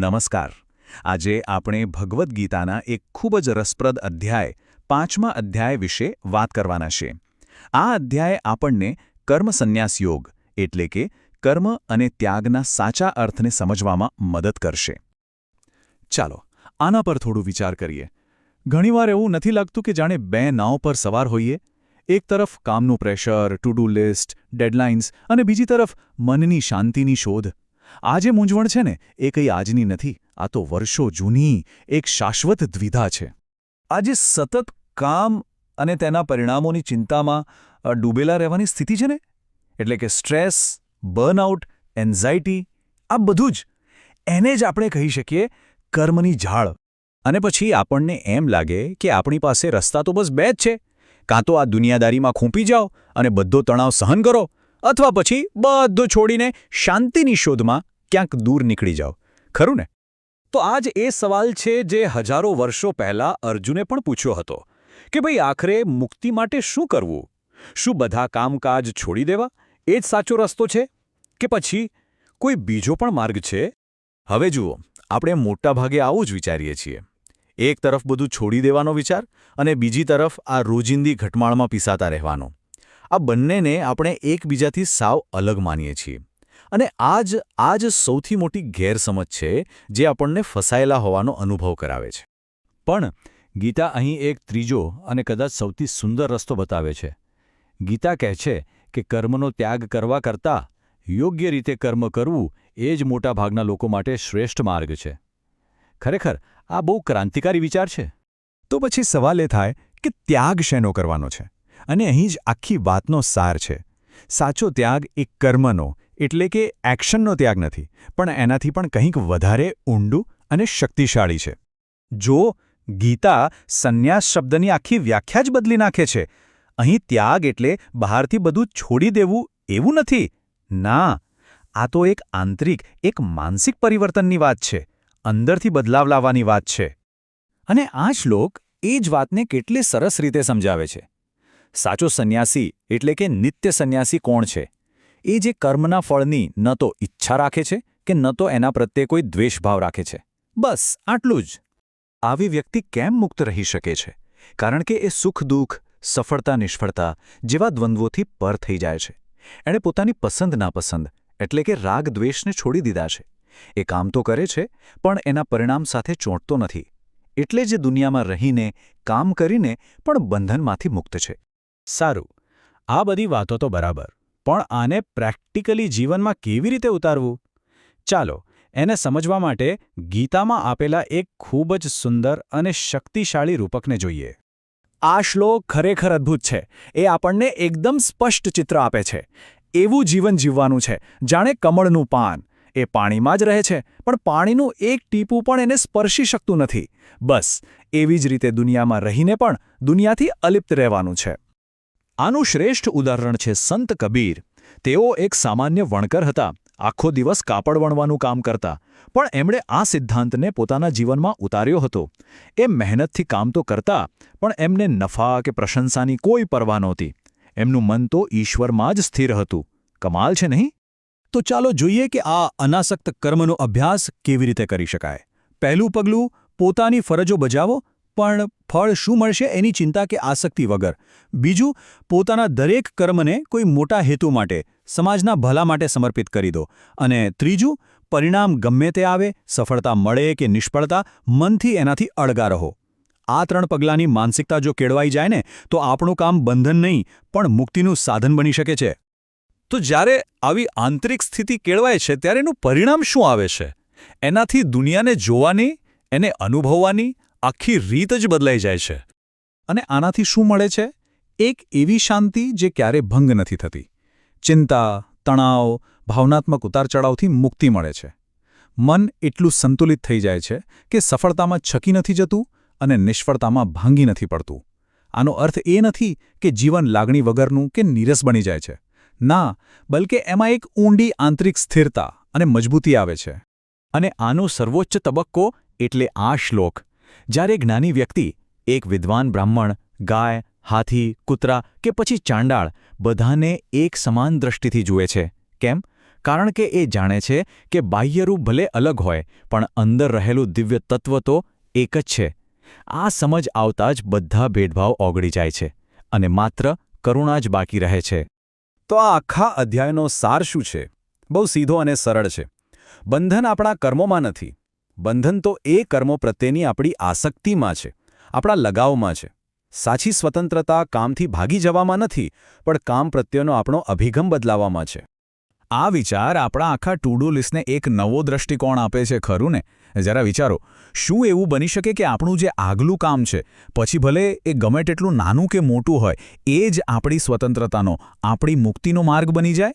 નમસ્કાર. આજે આપણે ભગવદ્ ગીતાના એક ખૂબ જ રસપ્રદ અધ્યાય 5મા અધ્યાય વિશે વાત કરવાના છે. આ અધ્યાય આપણને કર્મ સંન્યાસ યોગ એટલે કે કર્મ અને ત્યાગના સાચા અર્થને સમજવામાં મદદ કરશે. ચાલો આના પર થોડું વિચાર કરીએ. ઘણીવાર એવું નથી લાગતું કે જાણે બે નાવ પર સવાર હોઈએ? એક તરફ કામનું pressure, to do list, deadlines અને બીજી તરફ મનની શાંતિની શોધ. આ જે મૂંઝવણ છે ને એ કંઈ આજની નથી, આ તો વર્ષો જૂની એક શાશ્વત દ્વિધા છે. આજે સતત કામ અને તેના પરિણામોની ચિંતામાં ડૂબેલા રહેવાની સ્થિતિ છે ને, એટલે કે સ્ટ્રેસ, બર્નઆઉટ, એન્ઝાઇટી, આ બધું જ એને જ આપણે કહી શકીએ કર્મની ઝાળ. અને પછી આપણને એમ લાગે કે આપણી પાસે રસ્તા તો બસ બે જ છે, કાં તો આ દુનિયાદારીમાં ખૂંપી જાઓ અને બધો તણાવ સહન કરો, અથવા પછી બધું છોડીને શાંતિની શોધમાં ક્યાંક દૂર નીકળી જાઓ. ખરું ને? તો આજ એ સવાલ છે જે હજારો વર્ષો પહેલાં અર્જુને પણ પૂછ્યો હતો કે ભાઈ આખરે મુક્તિ માટે શું કરવું? શું બધા કામકાજ છોડી દેવા એ જ સાચો રસ્તો છે કે પછી કોઈ બીજો પણ માર્ગ છે? હવે જુઓ, આપણે મોટાભાગે આવું જ વિચારીએ છીએ. એક તરફ બધું છોડી દેવાનો વિચાર અને બીજી તરફ આ રોજિંદી ઘટમાળમાં પીસાતા રહેવાનો. આ બંનેને આપણે એકબીજાથી સાવ અલગ માનીએ છીએ. અને આ જ સૌથી મોટી ગેરસમજ છે જે આપણને ફસાયેલા હોવાનો અનુભવ કરાવે છે. પણ ગીતા અહીં એક ત્રીજો અને કદાચ સૌથી સુંદર રસ્તો બતાવે છે. ગીતા કહે છે કે કર્મનો ત્યાગ કરવા કરતાં યોગ્ય રીતે કર્મ કરવું એ જ મોટાભાગના લોકો માટે શ્રેષ્ઠ માર્ગ છે. ખરેખર આ બહુ ક્રાંતિકારી વિચાર છે. તો પછી સવાલ એ થાય કે ત્યાગ શેનો કરવાનો છે? અને અહીં જ આખી વાતનો સાર છે. સાચો ત્યાગ એ કર્મનો એટલે કે એક્શનનો ત્યાગ નથી, પણ એનાથી પણ કંઈક વધારે ઊંડું અને શક્તિશાળી છે. જો ગીતા સંન્યાસ શબ્દની આખી વ્યાખ્યા જ બદલી નાખે છે. અહીં ત્યાગ એટલે બહારથી બધું છોડી દેવું એવું નથી. ના, આ તો એક આંતરિક, એક માનસિક પરિવર્તનની વાત છે. અંદરથી બદલાવ લાવવાની વાત છે. અને આ શ્લોક એ જ વાતને કેટલી સરસ રીતે સમજાવે છે. સાચો સંન્યાસી એટલે કે નિત્ય સંન્યાસી કોણ છે? એ જે કર્મના ફળની ન તો ઈચ્છા રાખે છે કે ન તો એના પ્રત્યે કોઈ દ્વેષભાવ રાખે છે. બસ આટલું જ. આવી વ્યક્તિ કેમ મુક્ત રહી શકે છે? કારણ કે એ સુખ દુઃખ, સફળતા નિષ્ફળતા જેવા દ્વંદ્વોથી પર થઈ જાય છે. એણે પોતાની પસંદ નાપસંદ એટલે કે રાગ દ્વેષને છોડી દીધા છે. એ કામ તો કરે છે પણ એના પરિણામ સાથે ચોંટતો નથી. એટલે જ દુનિયામાં રહીને, કામ કરીને પણ બંધનમાંથી મુક્ત છે. સારું, આ બધી વાતો તો બરાબર, પણ આને પ્રેક્ટિકલી જીવનમાં કેવી રીતે ઉતારવું? ચાલો એને સમજવા માટે ગીતામાં આપેલા એક ખૂબ જ સુંદર અને શક્તિશાળી રૂપકને જોઈએ. આ શ્લોક ખરેખર અદ્ભુત છે. એ આપણને એકદમ સ્પષ્ટ ચિત્ર આપે છે. એવું જીવન જીવવાનું છે જાણે કમળનું પાન. એ પાણીમાં જ રહે છે, પણ પાણીનું એક ટીપું પણ એને સ્પર્શી શકતું નથી. બસ એવી જ રીતે દુનિયામાં રહીને પણ દુનિયાથી અલિપ્ત રહેવાનું છે. આનું શ્રેષ્ઠ ઉદાહરણ છે સંત કબીર. તેઓ એક સામાન્ય વણકર હતા. આખો દિવસ કાપડ વણવાનું કામ કરતા. પણ એમણે આ સિદ્ધાંતને પોતાના જીવનમાં ઉતાર્યો હતો. એ મહેનતથી કામ તો કરતા, પણ એમને નફા કે પ્રશંસાની કોઈ પરવા નહોતી. એમનું મન તો ઈશ્વરમાં જ સ્થિર હતું. કમાલ છે નહીં? તો ચાલો જોઈએ કે આ અનાસક્ત કર્મનો અભ્યાસ કેવી રીતે કરી શકાય. પહેલું પગલું, પોતાની ફરજો બજાવો, પણ ફળ શું મળશે એની ચિંતા કે આસક્તિ વગર. બીજું, પોતાના દરેક કર્મને કોઈ મોટા હેતુ માટે, સમાજના ભલા માટે સમર્પિત કરી દો. અને ત્રીજું, પરિણામ ગમે તે આવે, સફળતા મળે કે નિષ્ફળતા, મનથી એનાથી અળગા રહો. આ 3 પગલાંની માનસિકતા જો કેળવાઈ જાય ને, તો આપણું કામ બંધન નહીં પણ મુક્તિનું સાધન બની શકે છે. તો જ્યારે આવી આંતરિક સ્થિતિ કેળવાય છે ત્યારે એનું પરિણામ શું આવે છે? એનાથી દુનિયાને જોવાની, એને અનુભવવાની આખી રીત જ બદલાઈ જાય છે. અને આનાથી શું મળે છે? એક એવી શાંતિ જે ક્યારેય ભંગ નથી થતી. ચિંતા, તણાવ, ભાવનાત્મક ઉતારચડાવથી મુક્તિ મળે છે. મન એટલું સંતુલિત થઈ જાય છે કે સફળતામાં છકી નથી જતું અને નિષ્ફળતામાં ભાંગી નથી પડતું. આનો અર્થ એ નથી કે જીવન લાગણી વગરનું કે નીરસ બની જાય છે. ના, બલકે એમાં એક ઊંડી આંતરિક સ્થિરતા અને મજબૂતી આવે છે. અને આનો સર્વોચ્ચ તબક્કો એટલે આ શ્લોક. જ્યારે જ્ઞાની વ્યક્તિ, એક વિદ્વાન બ્રાહ્મણ, ગાય, હાથી, કૂતરા કે પછી ચાંડાળ બધાને એક સમાન દ્રષ્ટિથી જુએ છે. કેમ? કારણ કે એ જાણે છે કે બાહ્યરૂપ ભલે અલગ હોય પણ અંદર રહેલું દિવ્ય તત્વ તો એક જ છે. આ સમજ આવતા જ બધા ભેદભાવ ઓગળી જાય છે અને માત્ર કરુણા જ બાકી રહે છે. તો આ આખા અધ્યાયનો સાર શું છે? બહુ સીધો અને સરળ છે. બંધન આપણા કર્મોમાં નથી. બંધન તો એ કર્મો પ્રત્યેની આપણી આસક્તિમાં છે, આપણા લગાવમાં છે. સાચી સ્વતંત્રતા કામથી ભાગી જવામાં નથી, પણ કામ પ્રત્યેનો આપણો અભિગમ બદલાવવામાં છે. આ વિચાર આપણા આખા ટુ ડુ લિસ્ટને એક નવો દૃષ્ટિકોણ આપે છે, ખરું ને? જરા વિચારો, શું એવું બની શકે કે આપણું જે આગલું કામ છે, પછી ભલે એ ગમે તેટલું નાનું કે મોટું હોય, એ જ આપણી સ્વતંત્રતાનો, આપણી મુક્તિનો માર્ગ બની જાય?